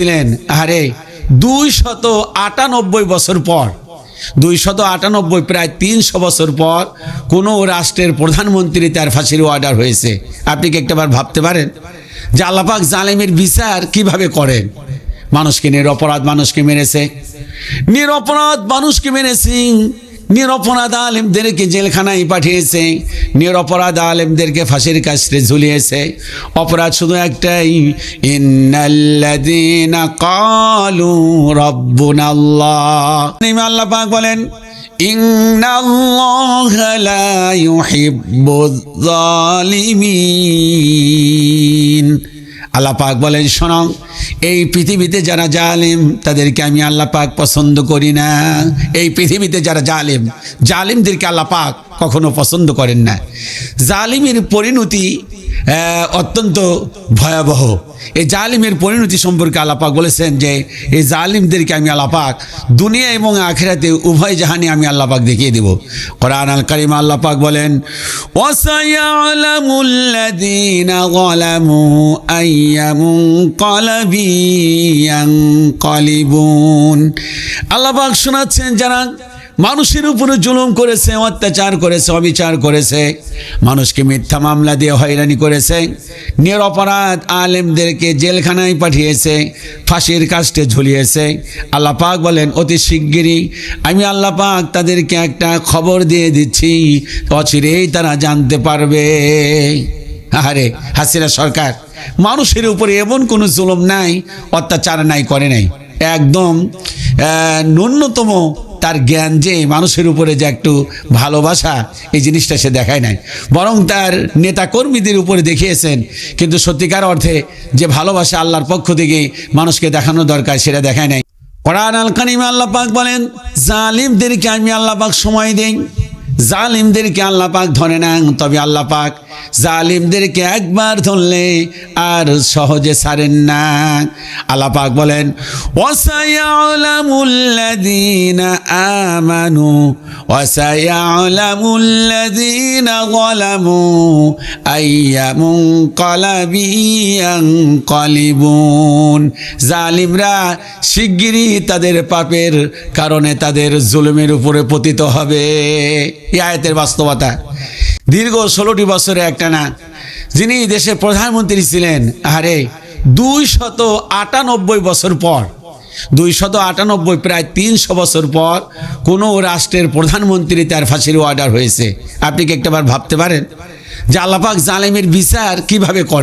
ছিলেন। আরে 298 বছর পর, 298 প্রায় 300 বছর পর কোনো রাষ্ট্রের প্রধানমন্ত্রী তার ফাঁসির অর্ডার হয়েছে। আপনি কি একটাবার ভাবতে পারেন যে আল্লাহ পাক জালেমের বিচার কিভাবে করেন? মানুষকে নিরপরাধ মানুষকে মেরেছে, নিরপরাধ মানুষকে মেরেছে, নিরপরাধ আলেমদেরকে জেলখানায় পাঠিয়েছে, নিরপরাধ আলেমদেরকে ফাঁসির কাস্টে ঝুলিয়েছে। অপরাধ শুধু একটাই, ইন্নাল্লাযীনা ক্বালু রাব্বুনাল্লাহ। আল্লাহ পাক বলেন, ইন্নাল্লাহা লা ইউহিব্বুয যালিমিন। আল্লাহ পাক বলেন, শোনো, এই পৃথিবীতে যারা জালিম তাদেরকে আমি আল্লাহ পাক পছন্দ করি না। এই পৃথিবীতে যারা জালিম, জালিমদেরকে আল্লাহ পাক কখনো পছন্দ করেন না। জালিমের পরিণতি অত্যন্ত ভয়াবহ। এই জালিমের পরিণতি সম্পর্কে আল্লাহ পাক বলেছেন যে এই জালিমদেরকে আমি আল্লাহ পাক দুনিয়া এবং আখিরাতে উভয় জাহানে আমি আল্লাহ পাক দেখিয়ে দেব। কোরআন আল কারীম আল্লাহ পাক বলেন, ওয়াসায়ালামুল্লাযীনা যালামু আইয়ামুনকালাবি ইয়ানকালিবুন। আল্লাহ পাক শোনাচ্ছেন, যারা মানুষের উপরে জুলুম করেছে, অত্যাচার করেছে, অবিচার করেছে, মানুষকে মিথ্যা মামলা দিয়ে হয়রানি করেছে, নিরপরাধ আলেমদেরকে জেলখানায় পাঠিয়েছে, ফাঁসির কাস্টে ঝুলিয়েছে, আল্লাহ পাক বলেন অতি শিগগিরই আমি আল্লাহ পাক তাদেরকে একটা খবর দিয়ে দিচ্ছি, অচিরেই তারা জানতে পারবে। আরে হাসিনা সরকার মানুষের উপরে এমন কোনো জুলুম নাই, অত্যাচার নাই, করে নাই। একদম ন্যূনতম তার জ্ঞান যে মানুষের উপরে যে একটু ভালোবাসা, এই জিনিসটা সে দেখায় নাই, বরং তার নেতাকর্মীদের উপরে দেখিয়েছেন। কিন্তু সত্যিকার অর্থে যে ভালোবাসা আল্লাহর পক্ষ থেকে মানুষকে দেখানো দরকার সেটা দেখায় নাই। কোরআন আল কারীমে আল্লাহ পাক বলেন, জালিমদেরকে আমি আল্লাহ পাক সময় দেই, জালিমদেরকে আল্লাহ পাক ধরে না। তবে আল্লাহ পাক জালিমদেরকে একবার ধরলে আর সহজে ছাড়েন না। আল্লাহ পাক বলেন, ওয়াসায়ালামুল্লাযীনা আমানু ওয়াসায়ালামুল্লাযীনা যালামু আইয়ামুনকালাবি ইয়ানকালিবুন। জালিমরা শিগগিরই তাদের পাপের কারণে তাদের জুলুমের উপরে পতিত হবে। এই আয়াতের বাস্তবতা। দীর্ঘ 16টি বছরে একটা না যিনি দেশের প্রধানমন্ত্রী ছিলেন, আরে 298 বছর পর, 298 প্রায় 300 বছর পর কোনো রাষ্ট্রের প্রধানমন্ত্রী তার ফাঁসির অর্ডার হয়েছে। আপনি কি একটাবার ভাবতে পারেন যে আল্লাহ পাক জালেমের বিচার কিভাবে করেন?